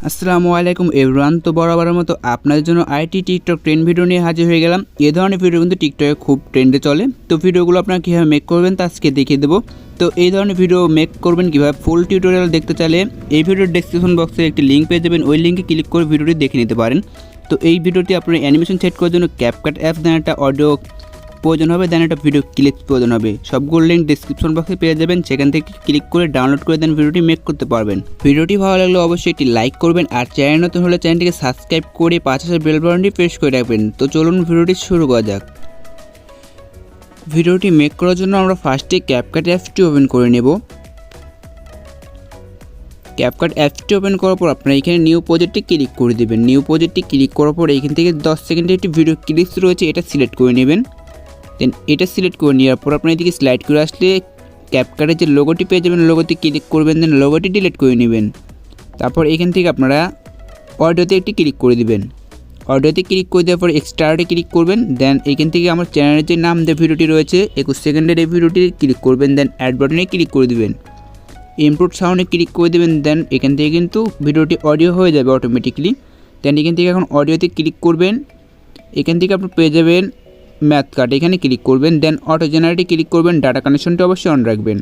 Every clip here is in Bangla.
আসসালামু আলাইকুম এভরিওয়ান। তো বরাবরের মতো আপনাদের জন্য আইটি টিকটক ট্রেন্ড ভিডিও নিয়ে হাজির হয়ে গেলাম। এই ধরনের ভিডিও কিন্তু টিকটকে খুব ট্রেন্ডে চলে। তো ভিডিওগুলো আপনারা কীভাবে মেক করবেন তা আজকে দেখিয়ে দেবো। তো এই ধরনের ভিডিও মেক করবেন কীভাবে ফুল টিউটোরিয়াল দেখতে চাইলে এই ভিডিওর ডেসক্রিপশন বক্সে একটি লিঙ্ক পেয়ে যাবেন, ওই লিঙ্কে ক্লিক করে ভিডিওটি দেখে নিতে পারেন। তো এই ভিডিওটি আপনার অ্যানিমেশন সেট করার জন্য ক্যাপকাট অ্যাপস দেন একটা অডিও প্রয়োজন হবে, দেন একটা ভিডিও ক্লিপস প্রয়োজন হবে। সবগুলো লিঙ্ক ডেসক্রিপশন বক্সে পেয়ে যাবেন, সেখান থেকে ক্লিক করে ডাউনলোড করে দেন ভিডিওটি মেক করতে পারবেন। ভিডিওটি ভালো লাগলে অবশ্যই একটি লাইক করবেন, আর চ্যানেল নতুন হলে চ্যানেলটিকে সাবস্ক্রাইব করে 5000 বেল বাটনটি প্রেস করে রাখবেন। তো চলুন ভিডিওটি শুরু করা যাক। ভিডিওটি মেক করার জন্য আমরা ফার্স্টে ক্যাপকাট অ্যাপসটি ওপেন করে নেব। ক্যাপকাট অ্যাপসটি ওপেন করার পর আপনারা এখানে নিউ প্রজেক্টে ক্লিক করে দেবেন। নিউ প্রজেক্টে ক্লিক করার পর এখান থেকে 10 সেকেন্ডের একটি ভিডিও ক্লিপস রয়েছে, এটা সিলেক্ট করে নেবেন। দেন এটা সিলেক্ট করে নেওয়ার পর আপনার এদিকে স্লাইড করে আসলে ক্যাপকাটের যে লোগোটি পেয়ে যাবেন, লোগোতে ক্লিক করবেন, দেন লোগোটি ডিলিট করে নেবেন। তারপর এখান থেকে আপনারা অডিওতে একটি ক্লিক করে দিবেন। অডিওতে ক্লিক করে দেওয়ার পর এক্সট্রাতে ক্লিক করবেন। দেন এখান থেকে আমার চ্যানেলের যে নাম দিয়ে ভিডিওটি রয়েছে 21 সেকেন্ডের এই ভিডিওটি ক্লিক করবেন। দেন অ্যাড বাটনে ক্লিক করে দিবেন, ইমপ্রুভ সাউন্ডে ক্লিক করে দেবেন। দেন এখান থেকে কিন্তু ভিডিওটি অডিও হয়ে যাবে অটোমেটিকলি। দেন এখান থেকে এখন অডিওতে ক্লিক করবেন। এখান থেকে আপনি পেয়ে যাবেন ম্যাথ কাট, এখানে ক্লিক করবেন। দেন অটো জেনারেটে ক্লিক করবেন, ডাটা কানেকশনটা অবশ্যই অন রাখবেন।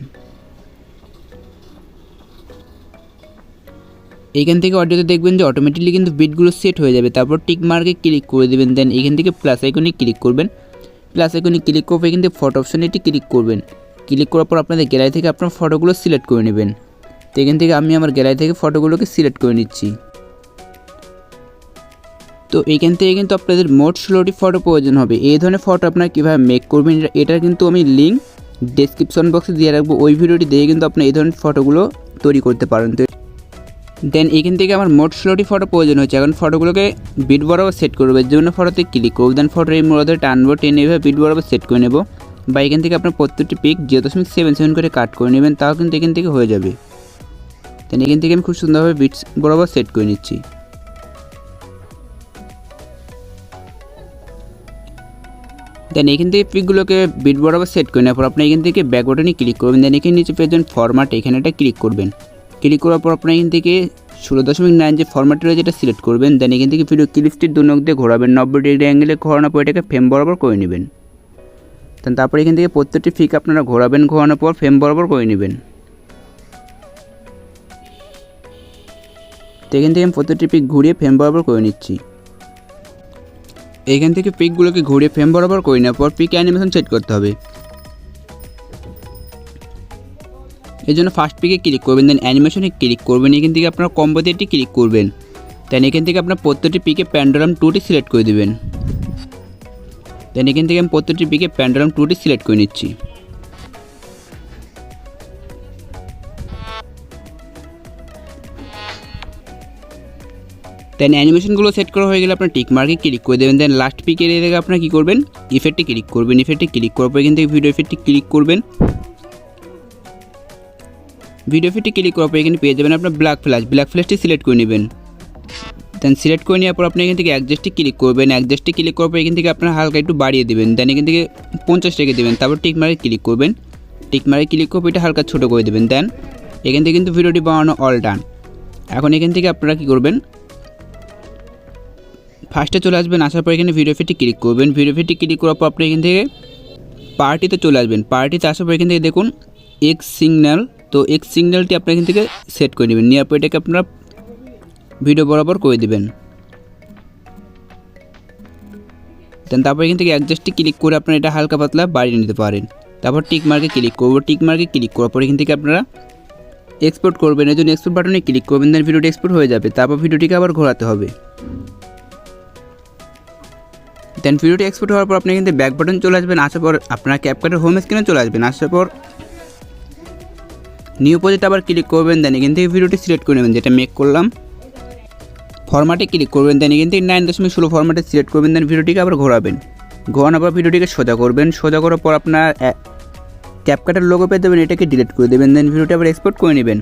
এইখান থেকে অডিওতে দেখবেন যে অটোমেটিকলি কিন্তু বিটগুলো সেট হয়ে যাবে। তারপর টিক মার্কে ক্লিক করে দেবেন। দেন এখান থেকে প্লাস আইকনে ক্লিক করবেন। প্লাস আইকনে ক্লিক করে এখান থেকে ফটো অপশানে এটি ক্লিক করবেন। ক্লিক করার পর আপনাদের গ্যালারি থেকে আপনার ফটোগুলো সিলেক্ট করে নেবেন। তো এখান থেকে আমি আমার গ্যালারি থেকে ফটোগুলোকে সিলেক্ট করে নিচ্ছি। তো এইখান থেকে কিন্তু আপনাদের মোট 16টি ফটো প্রয়োজন হবে। এই ধরনের ফটো আপনারা কীভাবে মেক করবেন এটার কিন্তু আমি লিঙ্ক ডেসক্রিপশন বক্সে দিয়ে রাখবো। ওই ভিডিওটি দিয়ে কিন্তু আপনি এই ধরনের ফটোগুলো তৈরি করতে পারেন। তো দেন এখান থেকে আমার মোট 16টি ফটো প্রয়োজন হচ্ছে। এখন ফটোগুলোকে বিট বরাবর সেট করবো, এর জন্য ফটোতে ক্লিক করবো। দেন ফটোর এই মূলত টানবো, টেনে এভাবে বিট বরাবর সেট করে নেব। বা এখান থেকে আপনার প্রত্যেকটি পিক 0.77 করে কাট করে নেবেন, তাও কিন্তু এখান থেকে হয়ে যাবে। দেন এখান থেকে আমি খুব সুন্দরভাবে বিট বরাবর সেট করে নিচ্ছি। দেন এখান থেকে পিকগুলোকে বিট বরাবর সেট করে নেওয়ার পর আপনি এখান থেকে ব্যাক বাটনে ক্লিক করবেন। দেন এখানে নিচে পেয়ে যাবেন ফরম্যাট, এখানে এটা ক্লিক করবেন। ক্লিক করার পর আপনার এখান থেকে 16.9 যে ফরম্যাটটি রয়েছে এটা সিলেক্ট করবেন। দেন এখান থেকে ভিডিও ক্লিপসটির দুনক দিয়ে ঘোরাবেন, 90 ডিগ্রি অ্যাঙ্গেলে ঘোরানোর পর এটাকে ফ্রেম বরাবর করে নেবেন। দেন তারপর এখান থেকে প্রত্যেকটি পিক আপনারা ঘোরাবেন, ঘোরানোর পর ফ্রেম বরাবর করে নেবেন। তো এখান থেকে আমি প্রত্যেকটি পিক ঘুরিয়ে ফ্রেম বরাবর করে নিচ্ছি। এখান থেকে পিকগুলোকে ঘুরিয়ে ফ্রেম বরাবর করে নেওয়ার পর পিক অ্যানিমেশন সেট করতে হবে। এই জন্য ফার্স্ট পিকে ক্লিক করবেন, দেন অ্যানিমেশনে ক্লিক করবেন। এখান থেকে আপনার কম্বোতে এটি ক্লিক করবেন। দেন এখান থেকে আপনার প্রত্যেকটি পিকে প্যান্ডুলাম 2টি সিলেক্ট করে দেবেন। দেন এখান থেকে আমি প্রত্যেকটি পিকে প্যান্ডুলাম 2টি সিলেক্ট করে নিচ্ছি। দেন অ্যানিমেশনগুলো সেট করা হয়ে গেলে আপনার টিক মার্কে ক্লিক করে দেবেন। দেন লাস্ট পিকের এই জায়গায় আপনারা কী করবেন, ইফেক্টে ক্লিক করবেন। ইফেক্টে ক্লিক করার পর এখান থেকে ভিডিও ইফেক্টে ক্লিক করবেন। ভিডিও ইফেক্টে ক্লিক করার পর এখানে পেয়ে যাবেন আপনার ব্ল্যাক ফ্ল্যাশটি সিলেক্ট করে নেবেন। দেন সিলেক্ট করে নেওয়ার পর আপনি এখান থেকে অ্যাডজাস্টে ক্লিক করবেন। অ্যাডজাস্টে ক্লিক করার পর এখান থেকে আপনার হালকা একটু বাড়িয়ে দেবেন। দেন এখান থেকে 50 রেখে দেবেন। তারপর টিক মার্কে ক্লিক করবেন। টিক মার্কে ক্লিক করে এটা হালকা ছোটো করে দেবেন। দেন এখান থেকে কিন্তু ভিডিওটি বানানো অল ডান। এখন এখান থেকে আপনারা কী করবেন, ফার্স্টে চলে আসবেন, আসার পর এখানে ভিডিও ইফেক্টে ক্লিক করবেন। ভিডিও ইফেক্টে ক্লিক করার পর আপনি এখান থেকে পার্টিতে চলে আসবেন। পার্টিতে আসার পর এখান থেকে দেখুন এক্স সিগন্যাল, তো এক্স সিগন্যালটি আপনি এখান থেকে সেট করে নেবেন। নেওয়ার পর এটাকে আপনারা ভিডিও বরাবর করে দেবেন। দেন তারপর এখান থেকে অ্যাডজাস্টে ক্লিক করে আপনারা এটা হালকা পাতলা বাড়িয়ে নিতে পারেন। তারপর টিক মার্কে ক্লিক করবো। টিক মার্কে ক্লিক করার পর এখান থেকে আপনারা এক্সপোর্ট করবেন, এই জন্য এক্সপোর্ট বাটনে ক্লিক করবেন। দেন ভিডিওটি এক্সপোর্ট হয়ে যাবে। তারপর ভিডিওটিকে আবার ঘোরাতে হবে। দেন ভিডিওটি এক্সপোর্ট হওয়ার পর আপনি কিন্তু ব্যাক বাটন চলে আসবেন। আসার পর আপনার ক্যাপকাটের হোম স্ক্রিনে চলে আসবেন। আসার পর নিউ প্রজেক্ট আবার ক্লিক করবেন। দেন এখান থেকে ভিডিওটি সিলেক্ট করে নেবেন যেটা মেক করলাম। ফরম্যাটে ক্লিক করবেন। দেন এখান থেকে 9.16 ফরম্যাটে সিলেক্ট করবেন। দেন ভিডিওটিকে আবার ঘোরাবেন। ঘোরানোর পর ভিডিওটিকে সোজা করবেন। সোজা করার পর আপনার ক্যাপকাটের লোগো পেয়ে দেবেন, এটাকে ডিলিট করে দেবেন। দেন ভিডিওটি আবার এক্সপোর্ট করে নেবেন।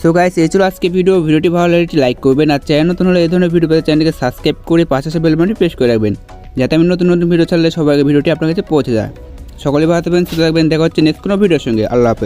সো গাইস এই ছিল আজকে ভিডিওটি ভালো লাগলে একটি লাইক করবেন, আর চ্যানেল নতুন হলে এই ধরনের ভিডিও পেতে চ্যানেলকে সাবস্ক্রাইব করে পাশে আসা বেল বাটনটি প্রেস করে রাখবেন, যাতে আমি নতুন ভিডিও ছাড়লে সবার আগে ভিডিওটি আপনার কাছে পৌঁছে যায়। সকলে ভালো থাকবেন, সুস্থ থাকবেন, দেখা হচ্ছে নেক্সট কোনো ভিডিওর সঙ্গে। আল্লাহ হাফেজ।